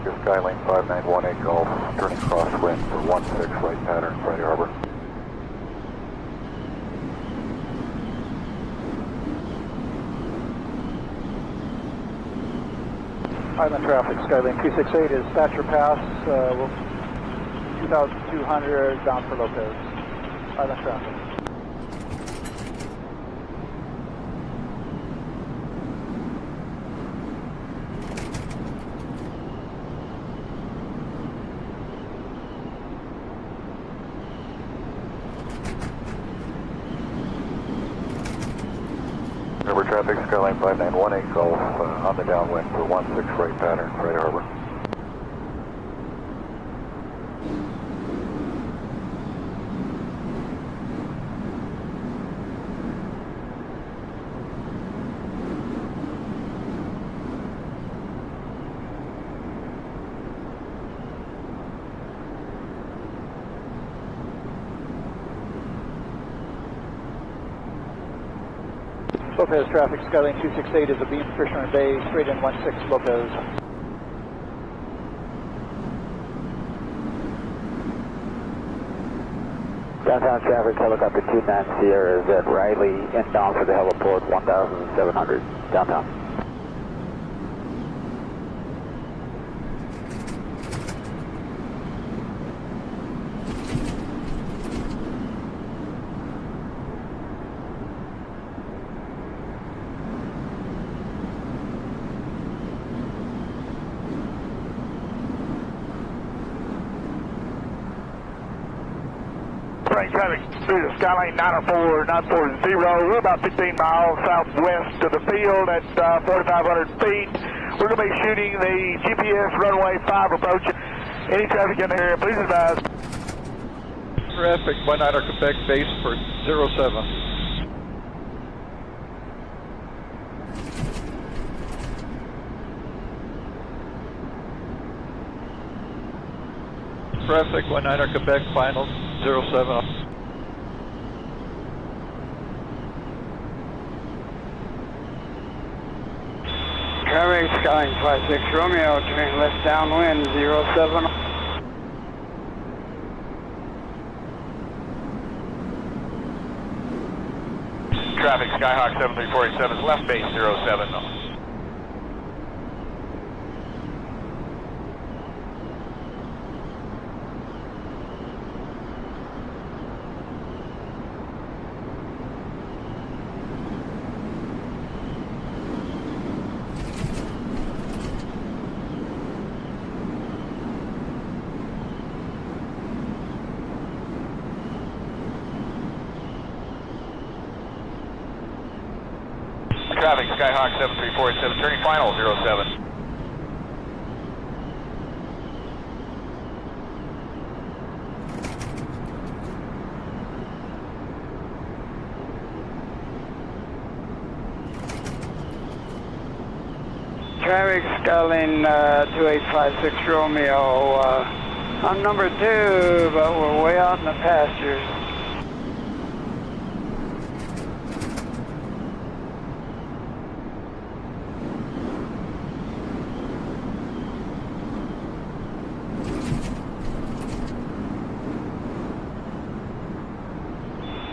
Skylane 5918 Golf, turning crosswind for 16 right pattern, Friday Harbor. Island traffic, Skylane 268 is Thatcher Pass, 2,200 bound for Lopez. Island traffic. River traffic, Skylane 5918 Golf, on the downwind for 16 right pattern, Friday Harbor. Lopez traffic, Skylane 268 is a beam Fisherman Bay, straight in 16 Lopez. Downtown traffic, helicopter 29 Sierra is at Riley, inbound for the heliport, 1,700, downtown. Traffic through the Skylane 940, we're about 15 miles southwest of the field at 4,500 feet. We're going to be shooting the GPS runway 5 approach. Any traffic in the area, please advise. Traffic, One Night Quebec base for 07. Traffic, One Night Quebec final 07. Traffic, Skylane 56 Romeo, turning left downwind 07. Traffic, Skyhawk 7347, left base 07. Traffic, Skyhawk 7347, turning final 07. Traffic, Skylane 2856 Romeo, I'm number 2, but we're way out in the pastures.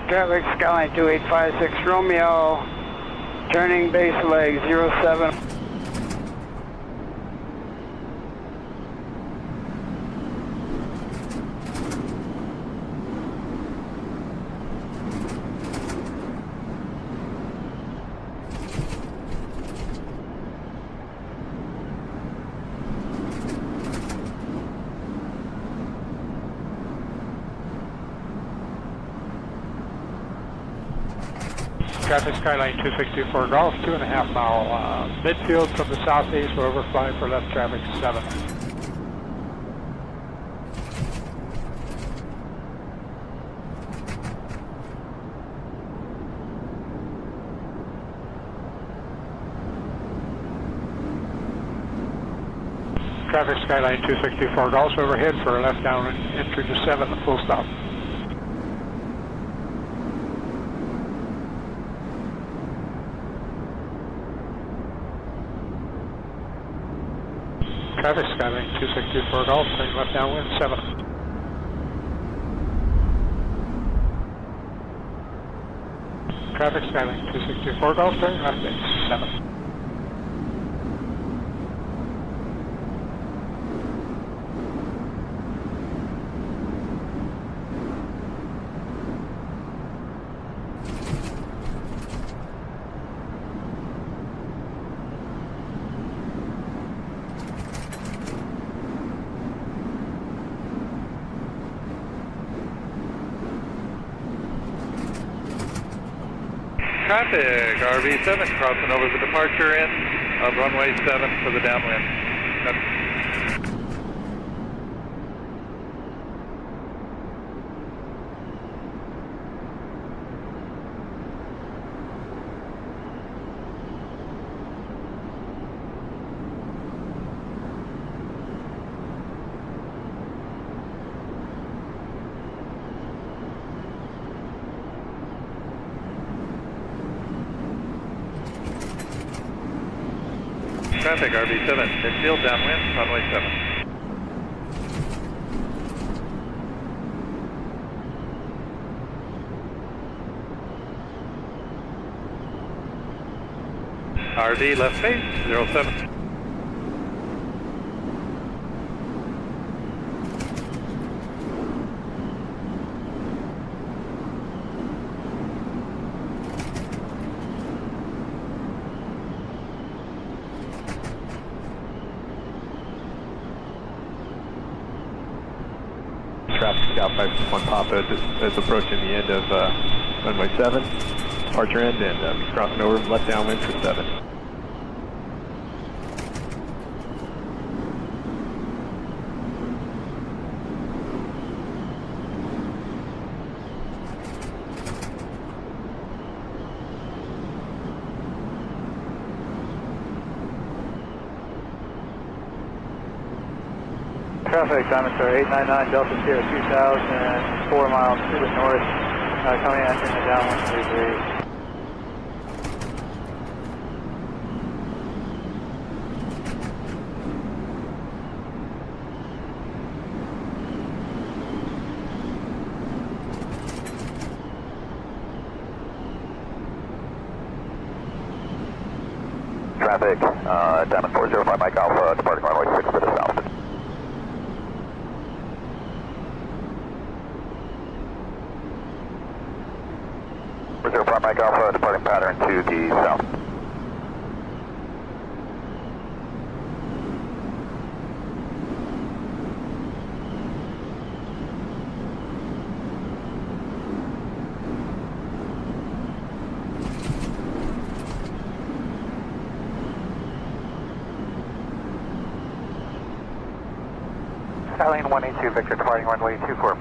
Traffic, Skylane 2856 Romeo, turning base leg 07. Traffic, Skyline 264 Golf, 2.5 mile midfield from the southeast, will overfly for left traffic 7. Traffic, Skyline 264 Golf, overhead for left down entry to 7, full stop. Traffic, Skylane 264 Golf, turning left downwind 7. Traffic, Skylane 264 Golf, turning left base 7. Traffic, RV7 crossing over the departure end of runway 7 for the downwind. Traffic, RV7, midfield downwind, runway 7. RV left base, 07. Traffic Scout 561 Papa is approaching the end of runway 7, departure end, and crossing over left downwind for 7. Traffic, Diamond Star 899 Delta Sierra 2000, 4 miles to the north, coming in the downwind 33. Traffic, Diamond 405 Mike Alpha, departing runway 6 to the south. Reserve Prime Mike Alpha, departing pattern to the south. Skylane 182 Victor, departing runway 24.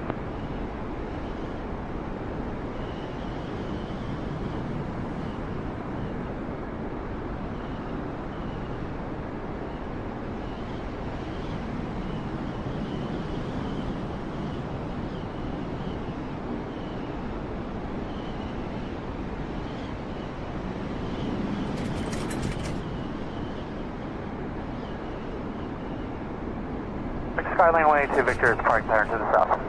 Skylane 182 Victor, departing pattern to the south.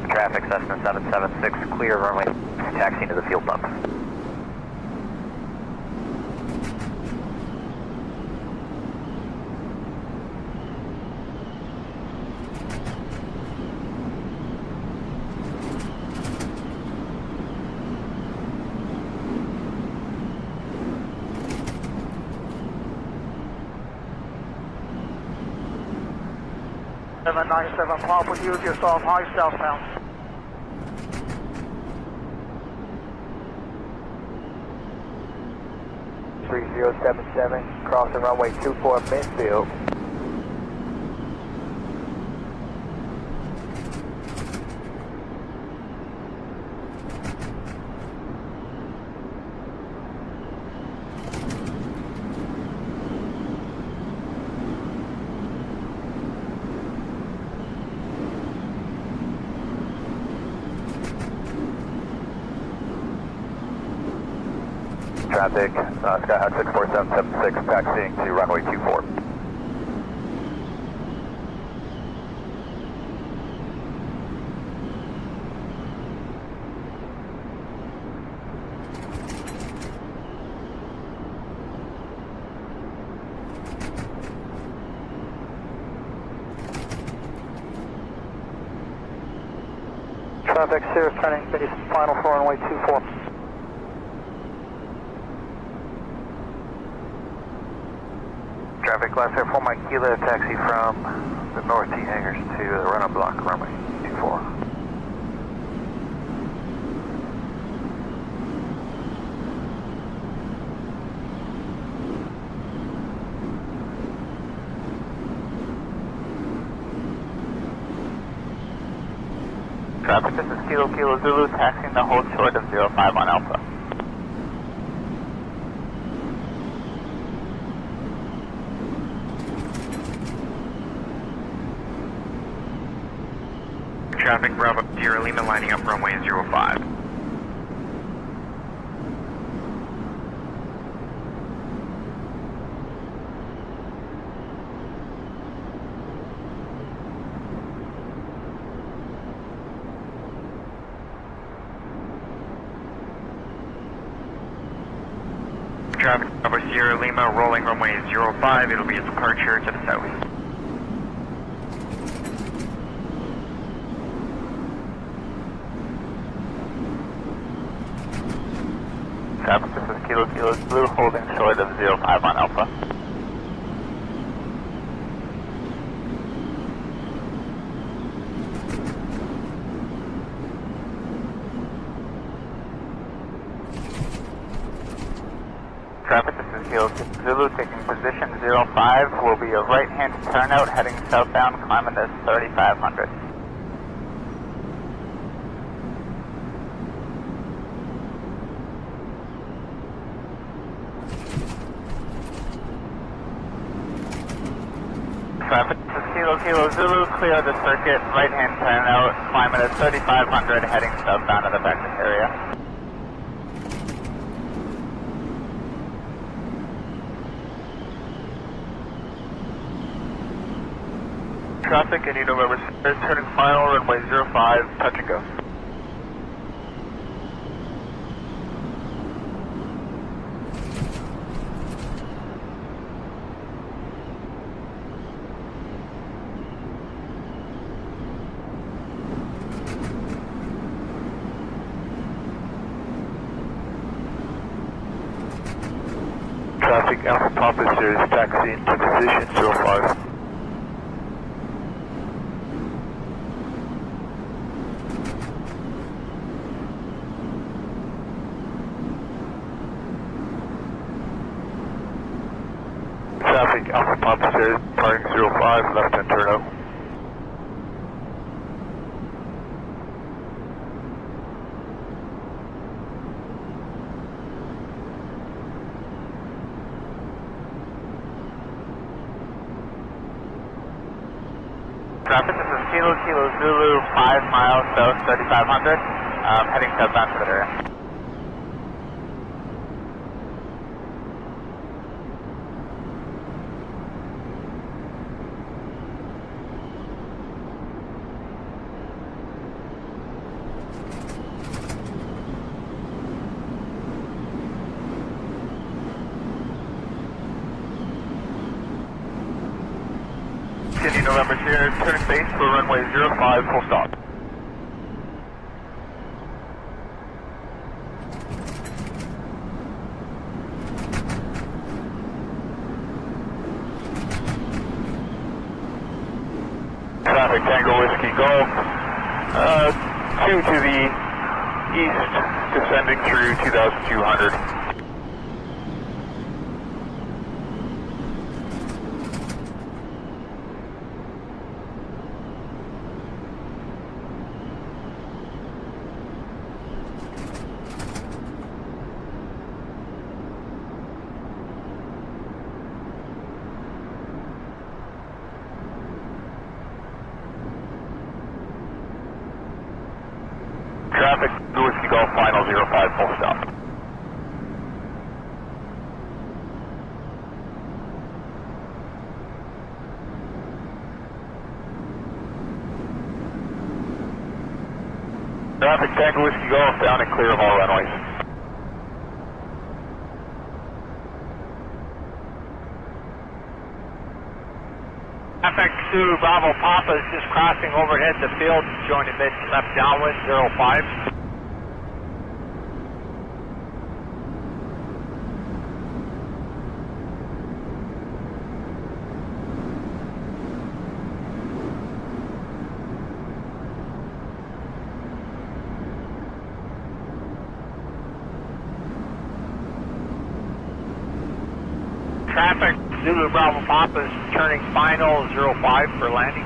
Traffic, Cessna 776, clear runway, taxiing to the fuel pump. Seven 97, pop with you, yourself, high southbound. Three 077, crossing runway 24 midfield. traffic, Skyhawk 64776, taxiing to runway 24. Traffic, Cirrus turning base, final for runway 24. Traffic, Glass Air 4 Mike Kilo, taxi from the North T hangars to the run-up block, runway 24. Traffic, this is Kilo Kilo Zulu, taxiing the hold short of 05 on Alpha. Traffic, Bravo, Sierra Lima lining up runway 05. Traffic, Bravo, Sierra Lima rolling runway 05. It'll be a departure to the south. Traffic, this is Kilo Kilo Zulu, holding short of 05 on Alpha. Traffic, this is Kilo Kilo Zulu, taking position 05, will be a right-hand turnout heading southbound, climbing to 3500. Traffic, this is Kilo Kilo Zulu, clear the circuit, right-hand turnout, climbing at 3500, heading southbound to the Vector area. Traffic, Indy November 6, turning final, runway 05, touch and go. Traffic, Alpha Papa Series, taxiing to position 05. Traffic, Alpha Papa Series, departing 05, left-hand turnout. Traffic, this is Kilo Kilo Zulu, 5 miles south, 3500, heading southbound to the area. Indy November Sierra, turning base for runway 05, full stop. Traffic, Tango Whiskey Golf, 2 to the east, descending through 2200. Traffic, Whiskey Golf, final 05, full stop. Traffic Tango Whiskey Golf down and clear of all runways. Traffic Zulu Bravo Papa is just crossing overhead the field, joining mid left downwind 05. Traffic Zulu Bravo Papa is turning final 05 for landing.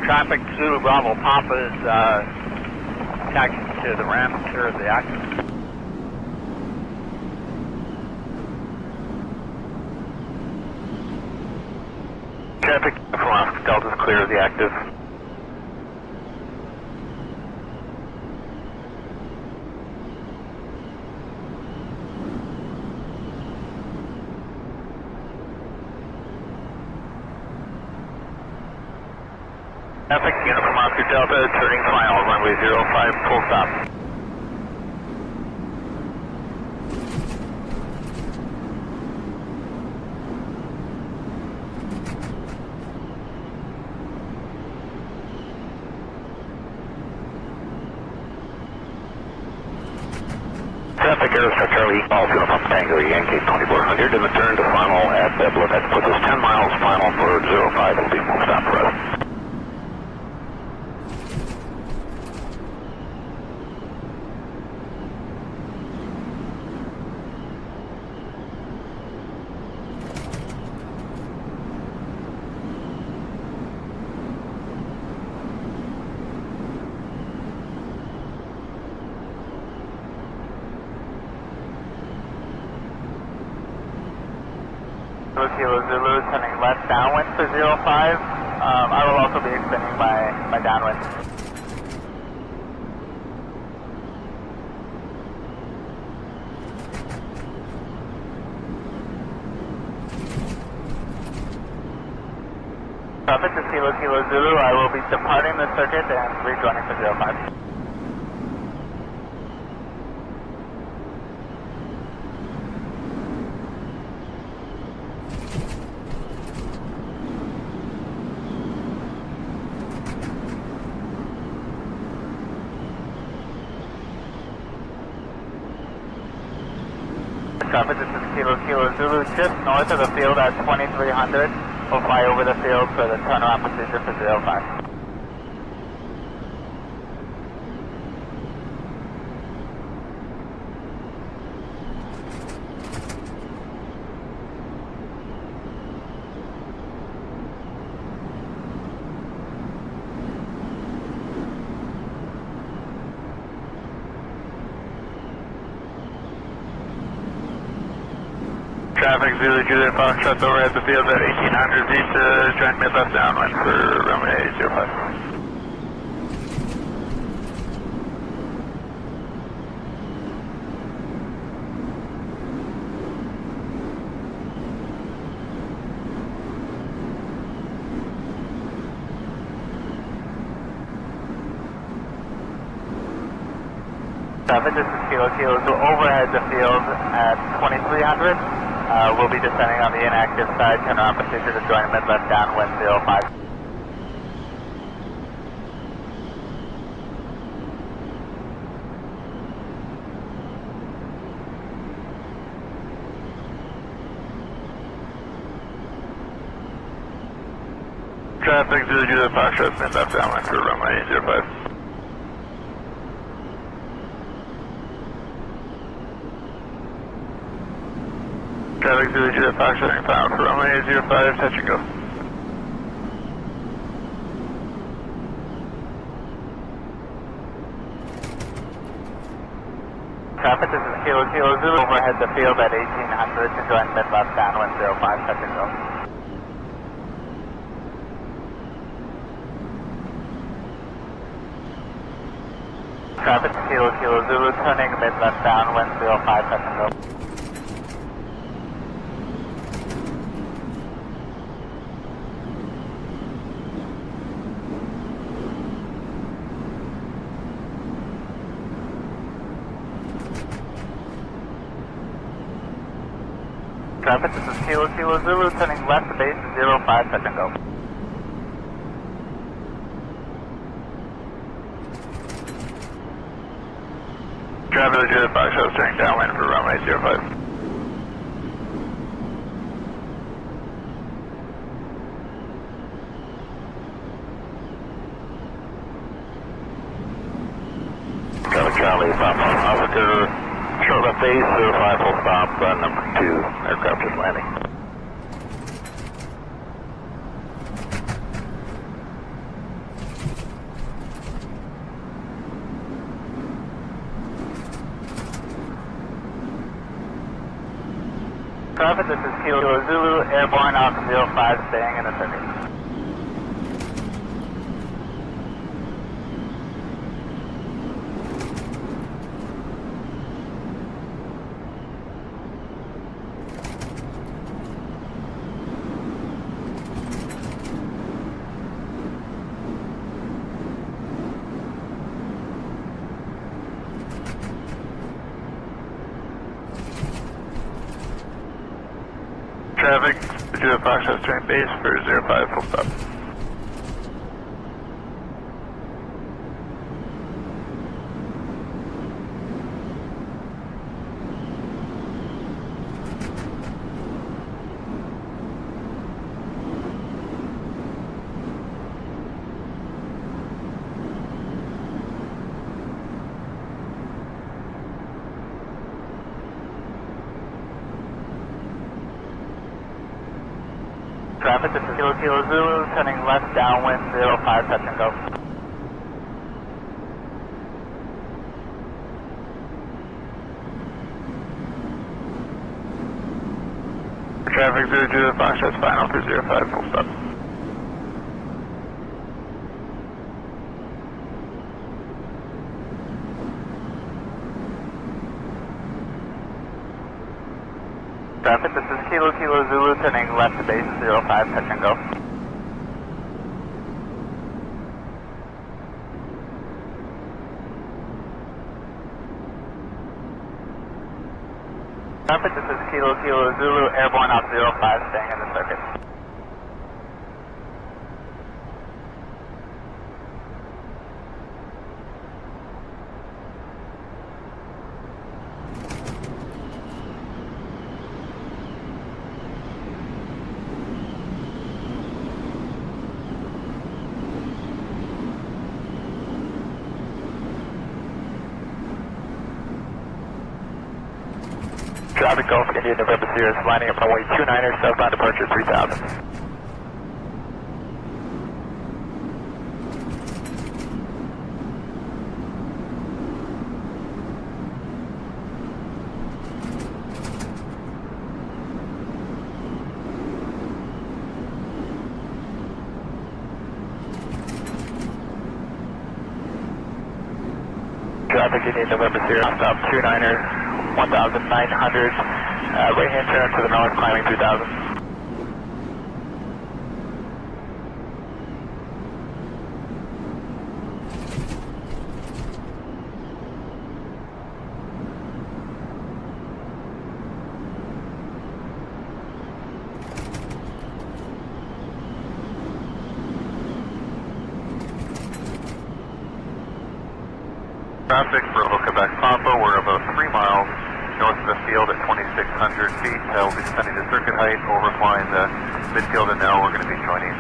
Traffic Zulu Bravo Papa is taxiing to the ramp to clear the active. Traffic from Oscar Delta is clear of the active. Traffic unit from Oscar Delta, turning final, runway 05, full stop. Traffic Aerostar Charlie, all fuel pump Tango Yankee 2400, and the turn to final at Bebla. That puts us 10 miles final for 05, it'll be full stop for us. Kilo Zulu turning left downwind for 05. I will also be extending my downwind. Traffic to Kilo Zulu, I will be departing the circuit and rejoining for 05. Traffic, this is Kilo Zulu, just north of the field at 2300. We'll fly over the field for the turnaround procedure for 05. Traffic Zulu Juliet Foxtrot over at the field at 1800 Vista, join mid left downwind for runway 05. Traffic, this is Kilo Zulu, overhead the field at 2300. We'll be descending on the inactive side, turnaround procedure to join mid left downwind 05. Traffic Zulu Juliet Foxtrot mid left downwind for runway 05. Traffic Zulu Juliet Foxtrot final for runway 05, touch and go. Traffic, this is Kilo Kilo Zulu, overhead the field at 1800 to join mid-left downwind 05, touch and go. Traffic, Kilo Kilo Zulu, turning mid-left downwind 05, touch and go. Traffic, this is Kilo Kilo Zulu, turning left to base 05, touch and go. Traffic, legit Fox, I was turning downwind for runway 05. Traffic, Charlie, stop on Oscar. Short left base, 05 full stop, number 2 aircraft is landing. Traffic, this is Kilo Zulu, airborne Alpha 05, staying in the circuit. Traffic, legit Fox, I was turning base for 05 full stop. Traffic, this is Kilo Kilo Zulu, turning left downwind 05, touch and go. Traffic, 02 Fox, that's final for 05 full stop. Traffic, this is Kilo Kilo Zulu, turning left to base 05, touch and go. Traffic, this is Kilo Kilo Zulu, airborne out 05, staying in the circuit. Traffic, Gulf India, November Sierra, landing at runway 29er, southbound departure 3000. Traffic, India, November Sierra, stop 29er. 1,900, right-hand turn to the north, climbing 2,000. Traffic, Bravo, Quebec, Papa, we're about 3 miles north of the field at 2,600 feet. We'll be descending to circuit height, overflying the midfield, and now we're going to be joining.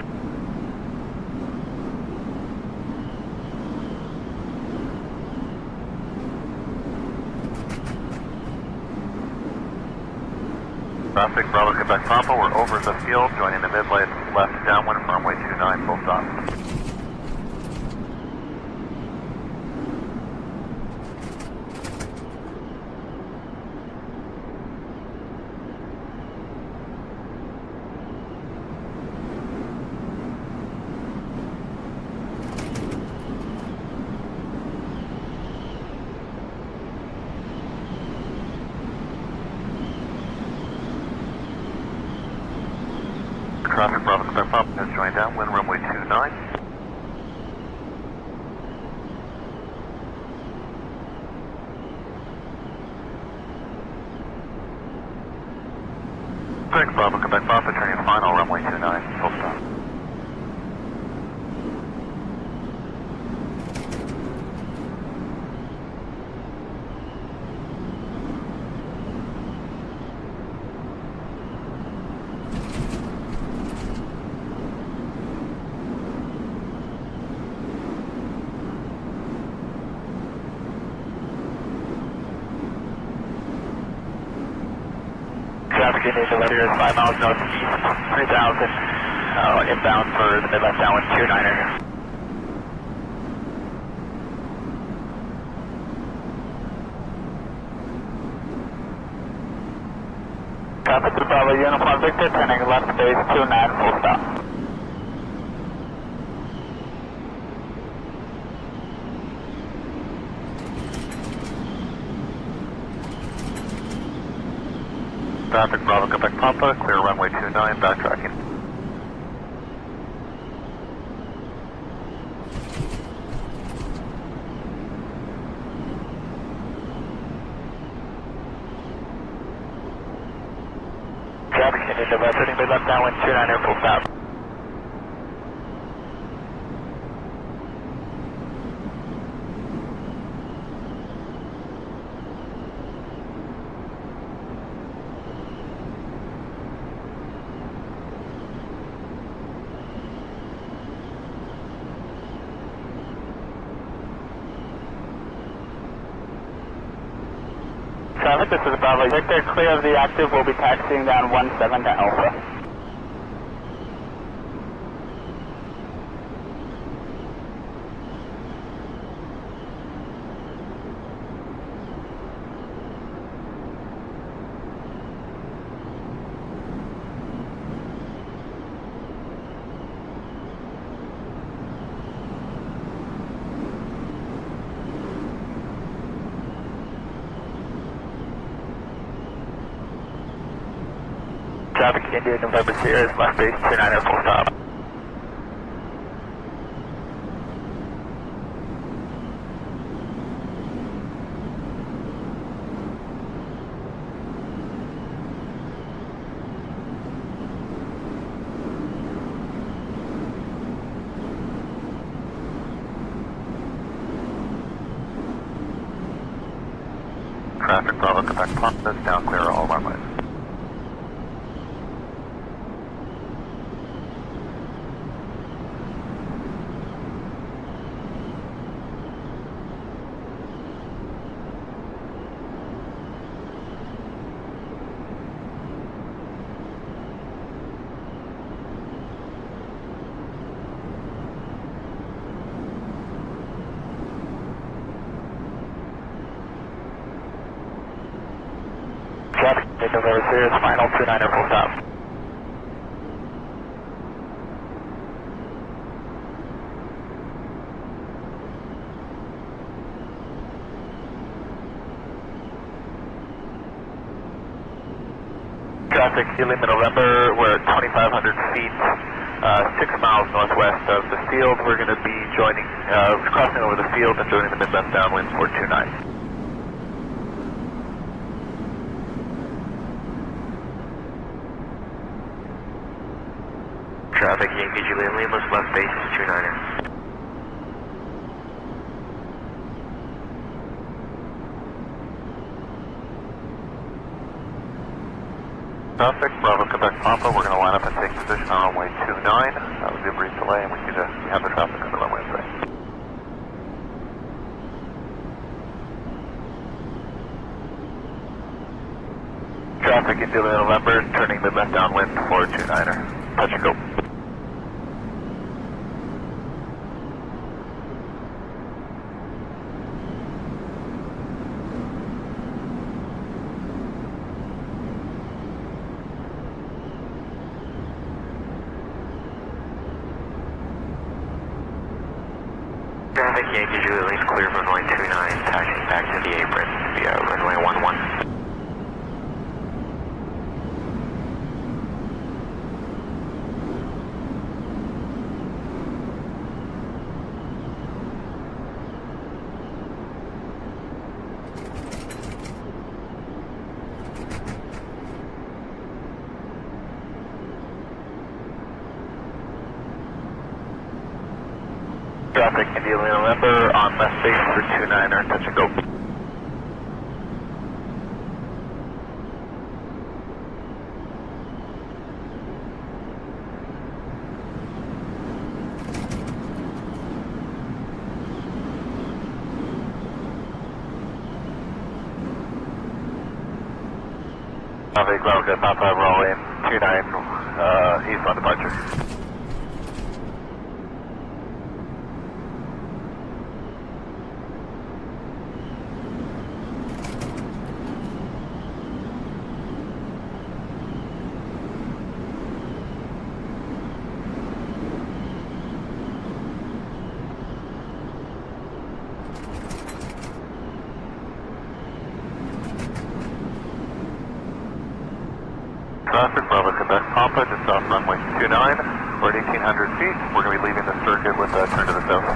Traffic, Bravo, Quebec, Papa, we're over the field, joining the mid-left downwind from runway 29, full stop. Traffic Bravo Quebec Papa has joined downwind runway 29. Traffic Bravo Quebec Papa turning final runway 29, full stop. Traffic Indian Letter is 5 miles northeast, 3000, inbound for the mid-left downwind 29er. Traffic to Bravo Uniform Victor, turning left base 29, full stop. Traffic Bravo Quebec Papa, clear runway 29, backtracking. Traffic Indian Letter, turning mid-left downwind 29er, full stop. Traffic, this is Bravo Victor, clear of the active, we'll be taxiing down 17 to Alpha. Traffic India November Sierra, left base 29er, full stop. Traffic Bravo Quebec Papa is down clear all runways. Traffic Indian November Sierra, final 29er, full stop. Traffic Lima November, we're at 2,500 feet, 6 miles northwest of the field. We're going to be joining, crossing over the field and joining the mid-left downwind 429. Traffic Yankee Julian Lima's left base is 29er. Traffic Bravo Quebec Papa, we're going to line up and take position on runway 29. That would be a brief delay, and we have the traffic on the runway today. Traffic in Julian November, turning mid-left downwind 429er. Touch and go. Traffic Yankee Julian clear runway 29, taxiing back to the apron via runway 11. Traffic India November on left base for 29er, touch and go. Traffic Ground Papa roll in 29 east on departure. Traffic, Bravo Quebec Papa, just off runway 29. We're at 1,800 feet. We're going to be leaving the circuit with a turn to the south.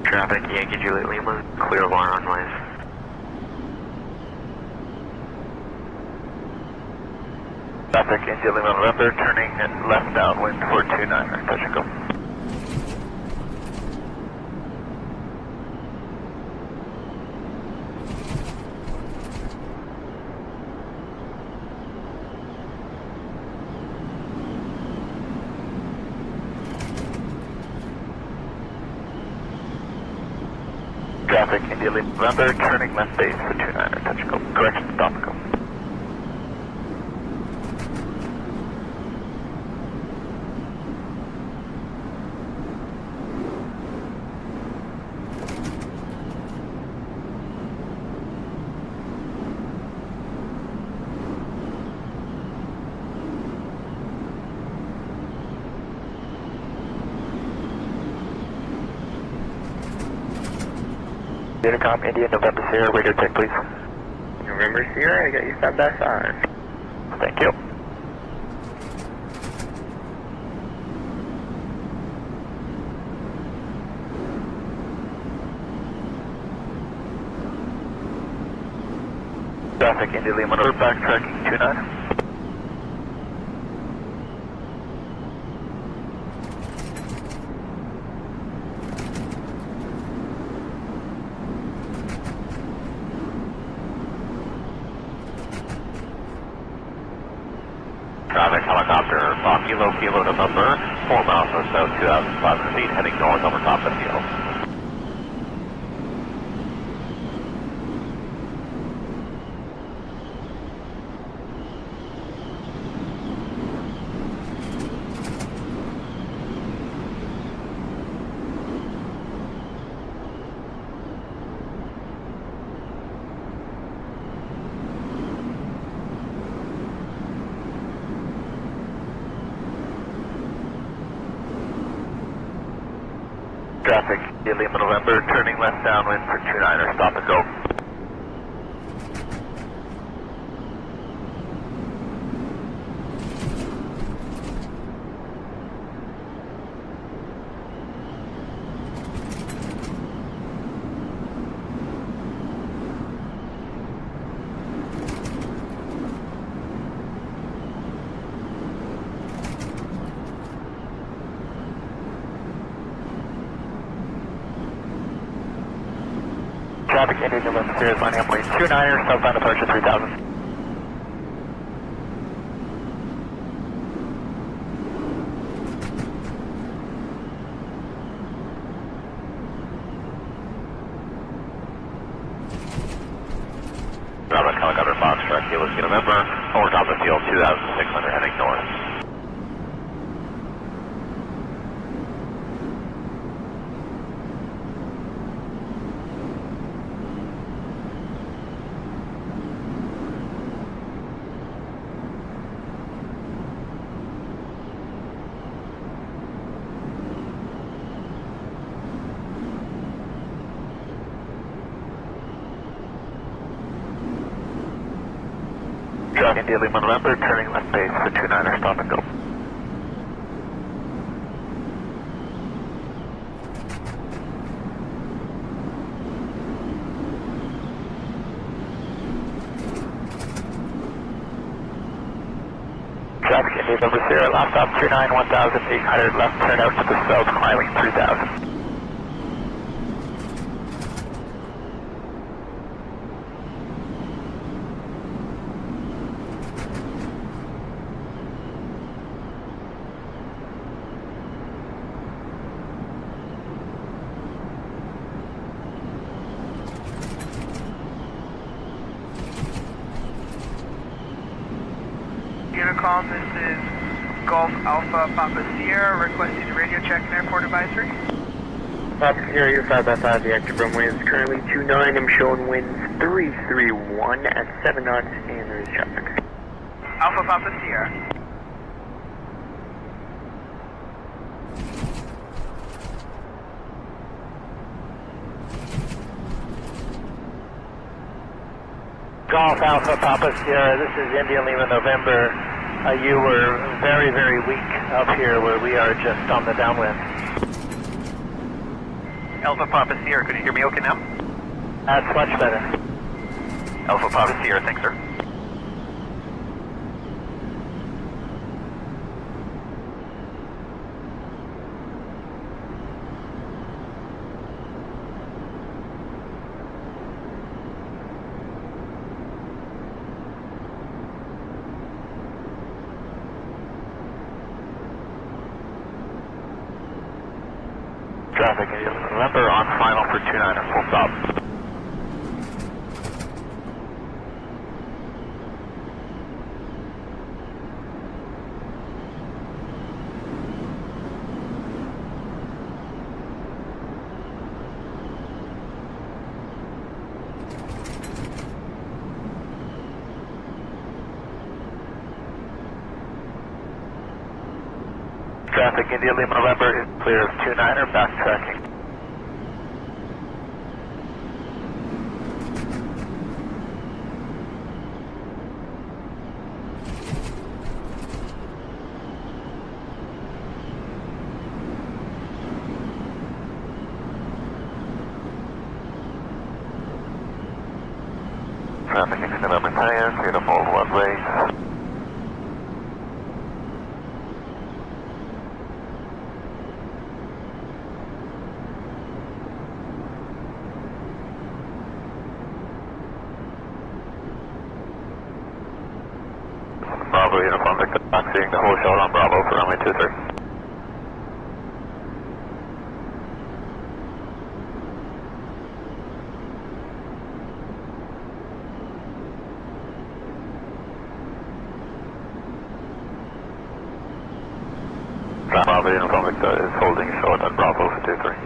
Traffic, Yankee Juliet Lima, clear of our runways. Traffic, India Lima November, turning left downwind for 29er, touch and go. Traffic, India Lima November, turning left base for 29er, touch and go. Correction, stop and go. Unicom, India, November Sierra, radio check please. November Sierra, I got you sub best on. Thank you. Traffic, India Lima, November, backtracking 29. Traffic helicopter, Kilo November, 4 miles or so, 2,500 feet, heading north over top of the field. Traffic, India Lima November, turning left downwind for 29er, stop and go. Traffic, India November, Sierra, lining up lane 29er, southbound departure 3000. Traffic helicopter Foxtrot, Kilo November, over top of the field, 2,600, heading north. Traffic, India Lima November, turning left base for 29er, stop and go. November Sierra, last stop 29, 1,800, left turn out to the south, climbing 3,000. Unicom, this is Golf Alpha Papa Sierra, requesting a radio check and airport advisory. Papa Sierra, you're 5x5, the active runway is currently 29, I'm showing winds 331 at 7 knots, and there is traffic. Alpha Papa Sierra. Golf Alpha Papa Sierra, this is India Lima November. You were very, very weak up here where we are just on the downwind. Alpha Papa Sierra, could you hear me okay now? That's much better. Alpha Papa Sierra, thanks sir. Traffic, November on final for 29 and full stop. Traffic, India Lima November is clear of 29er, backtracking. Traffic into November tires, clear to fold one way. Bravo Uniform Victor, taxiing the whole shot on Bravo for runway 23. Bravo Uniform Victor is holding short on Bravo for 23.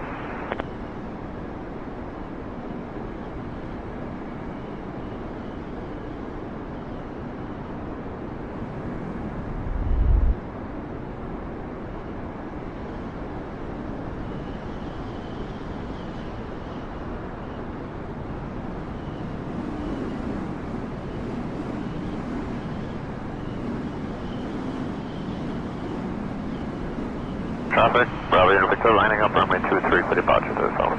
Traffic, Bravo Uniform Victor lining up runway 23 for departure to the south.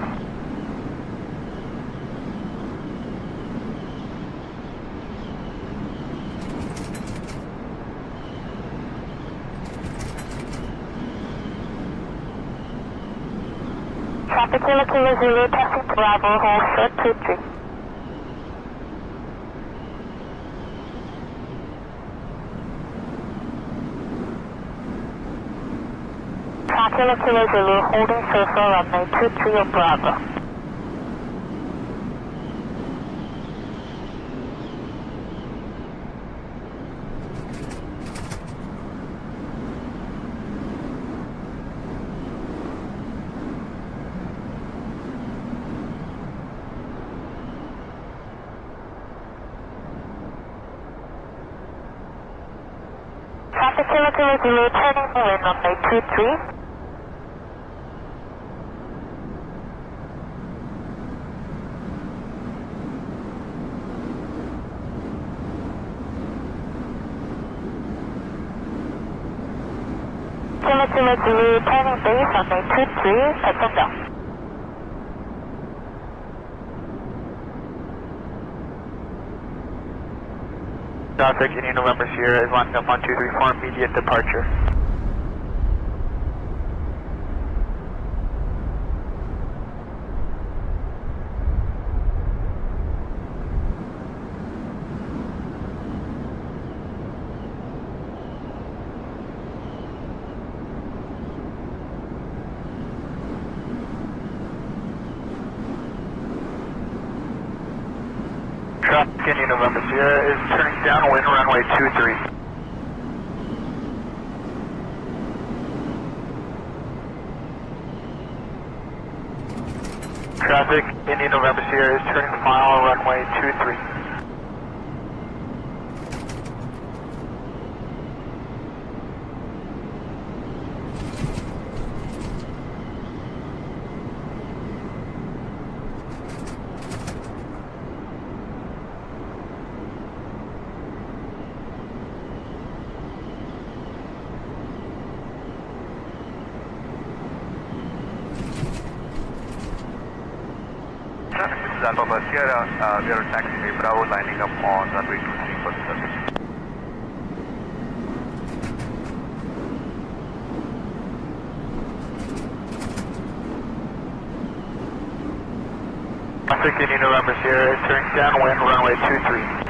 Traffic Kilo Zulu, passing Bravo, hold short 23. Kilo Zulu, holding circle runway 23 on Bravo. Traffic Kilo Zulu, turning the wind runway 23. Kilo Zulu, turning base runway 23, touch and down. Traffic, Indian November Sierra is lining up on 234 immediate departure. Traffic, Indian November Sierra is turning downwind, runway 23. Traffic, Indian November Sierra is turning final, runway 23. Traffic, this is Alpha Bus Sierra. We are taxiway Bravo lining up on runway 23 for the service. Traffic, Indian November Sierra is turning downwind, runway 23.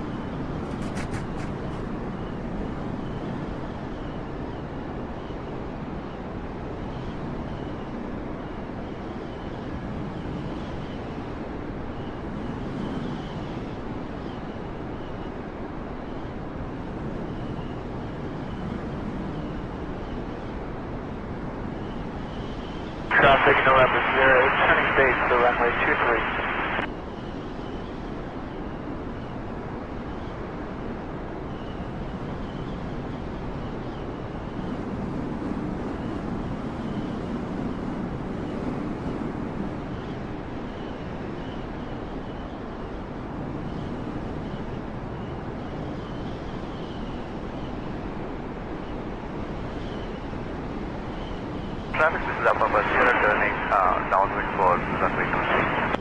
Traffic, November Sierra is turning base to runway 23. Traffic, this is Alpha Bus Sierra turning downwind for runway 23.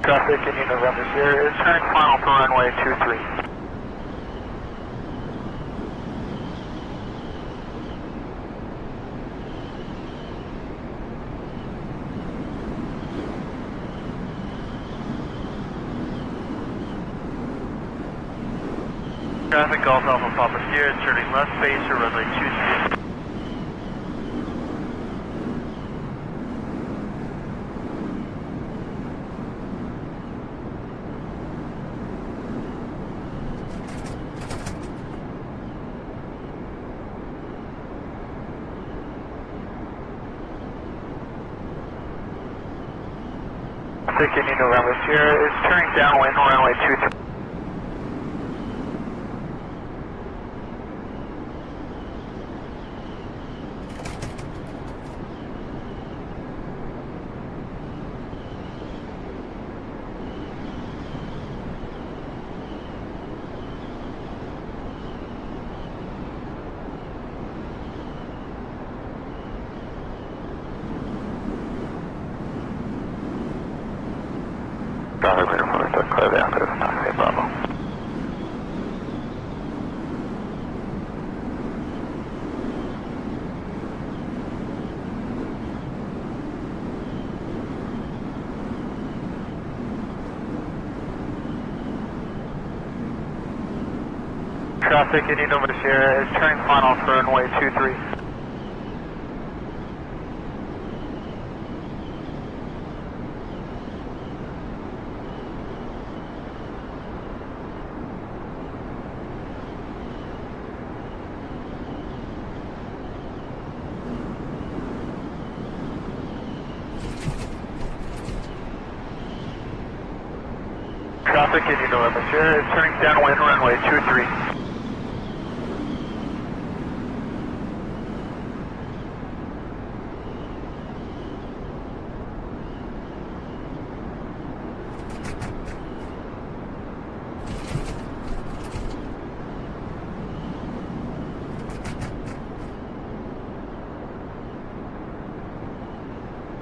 Traffic, Indian November Sierra is turning final for runway 23. Traffic, Golf Alpha Papa Sierra turning left base for runway 23. Traffic, Indian November Sierra is turning downwind, runway 23. Traffic, clear for the clear down to Taxi Bravo. Traffic, Indian November Sierra is turning final for runway 23. Traffic, Indian November Sierra is turning downwind, runway 23.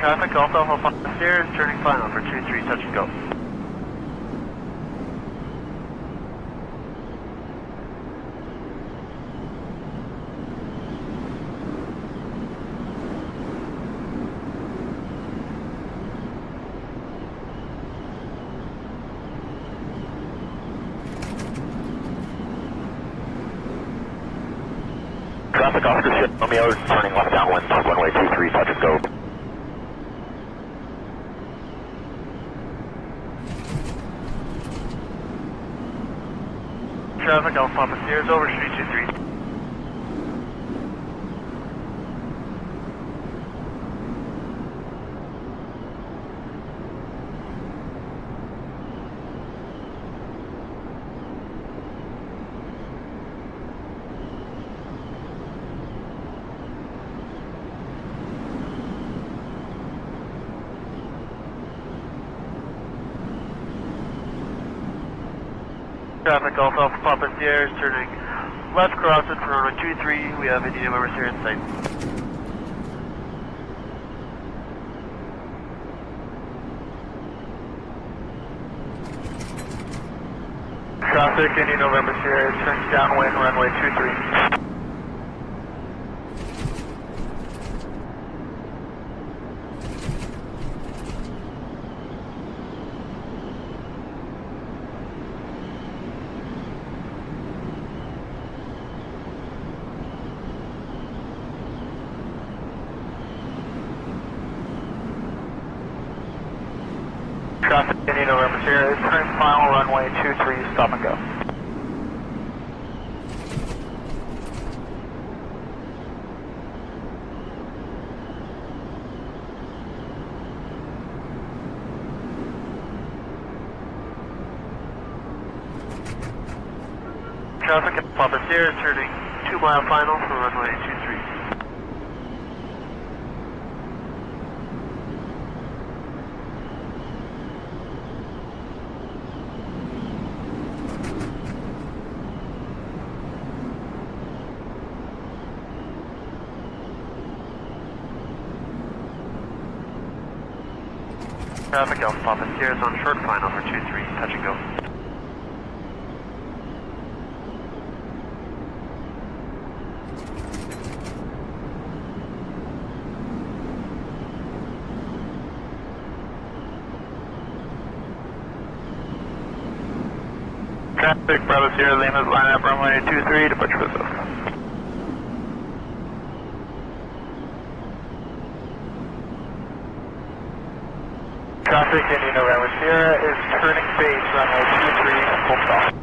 Traffic, Golf Alpha Papa Sierra is turning final for 23, touch and go. Traffic, Oscar Sierra Romeo, turning left downwind, runway 23, touch and go. Traffic, Alpha Papa Sierra is over, street 23. Traffic, Golf Alpha Papa Sierra is turning left crossing for runway 23. We have Indian members here in sight. Traffic, Indian November Sierra is turning downwind, runway 23. Traffic, Indian November Sierra is turning final, runway 23, stop and go. Traffic, Papa Sierra is turning 2-mile final for runway 23. Traffic, Alpha Papa Sierra is on short final for 23, touch and go. Traffic, Bravo Sierra, Lima's line up runway 23, departure for the Traffic, Indian November Sierra is turning base, runway 23, full stop.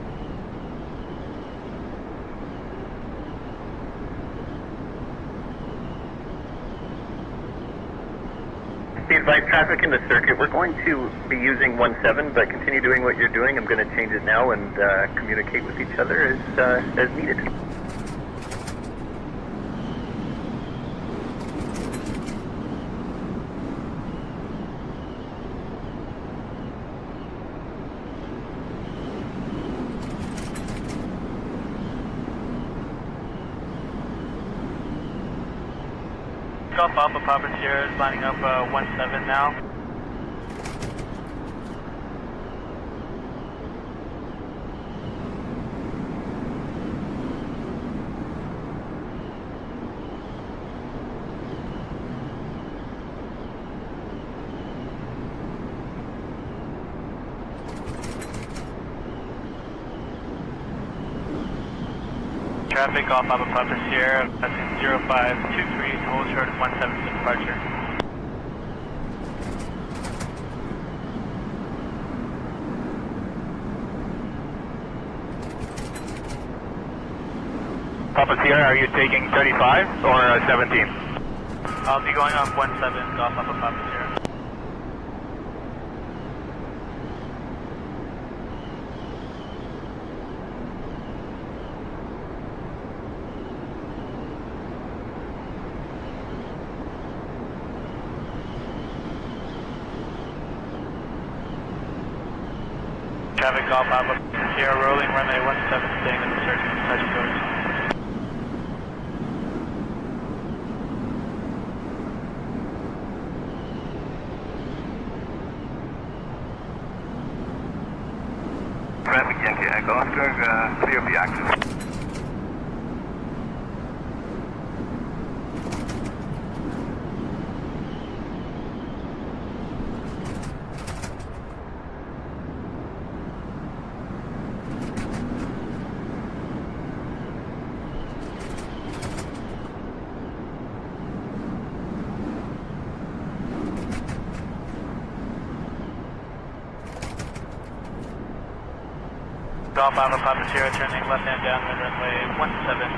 Be advised, traffic in the circuit. We're going to be using 17, but continue doing what you're doing. I'm going to change it now and communicate with each other as needed. Golf Alpha Papa Sierra is lining up 17 now. Traffic, Golf Alpha Papa Sierra, that's in 0523, hold short of 17 to departure. Papa Sierra, are you taking 35 or 17? I'll be going on 17, Golf Alpha Papa Sierra. Traffic, Golf Alpha Sierra, rolling runway 17, staying in the circuit, touch doors. Echo Oscar, clear of the axis. Golf Alpha Papa Sierra turning left hand downwind runway 17.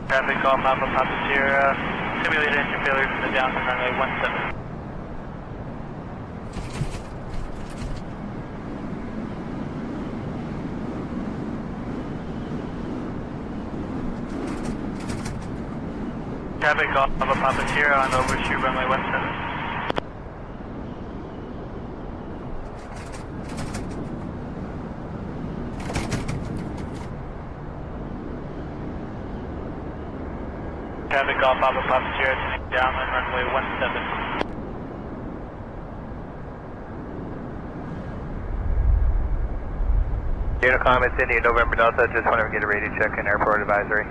Traffic Golf Alpha Papa Sierra, simulated engine failure from the downwind runway 17. Traffic Golf Alpha Papa Sierra on overshoot runway 17. Traffic Golf Alpha Papa Sierra turning downwind runway 17. Unicom, it's India, November Delta, just want to get a radio check and airport advisory.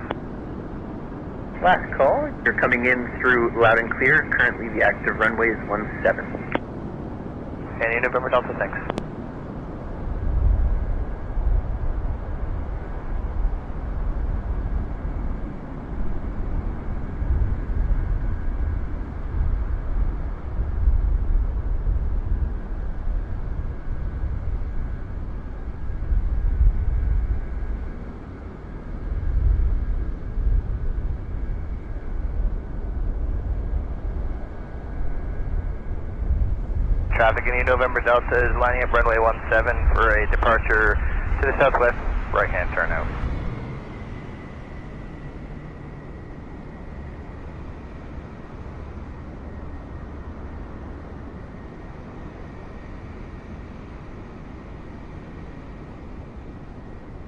Last call, you're coming in through loud and clear. Currently the active runway is 17. India, November Delta, thanks. Traffic in November Delta is lining up runway 17 for a departure to the southwest, right-hand turnout.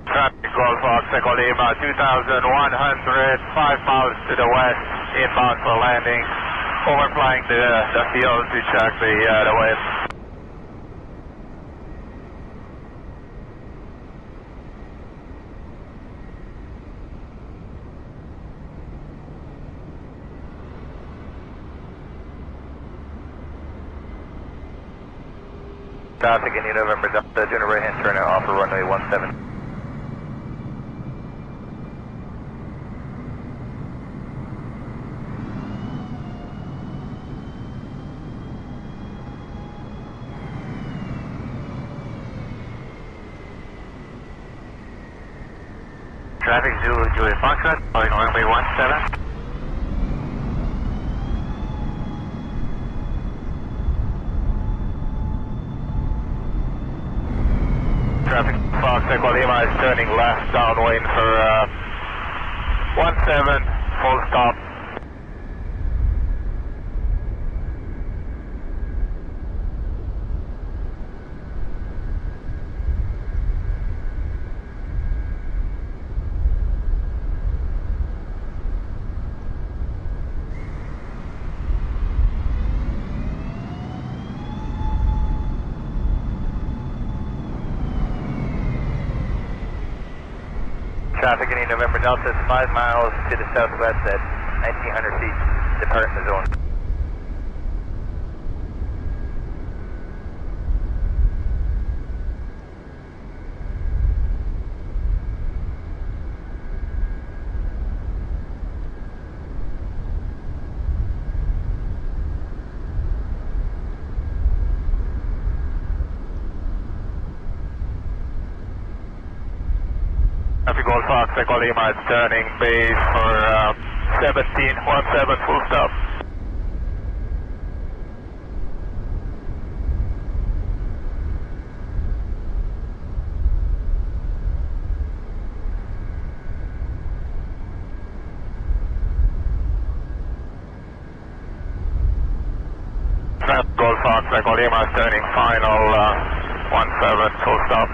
Traffic Golf Fox, Echo Lima, 2,100, 5 miles to the west, inbound for landing. Overflying the field to check the wind. Traffic in November Delta, doing a right-hand turnout off of runway 17. Traffic Zulu Juliet Foxtrot, calling runway 17. Traffic Fox Echo Lima is turning left downwind for 17, full stop. Traffic in November Delta is 5 miles to the southwest at 1,900 feet, departing the zone. Traffic Golf Fox Echo Lima is turning base for 17, full stop. Traffic Golf Fox Echo Lima is turning final 17, full stop.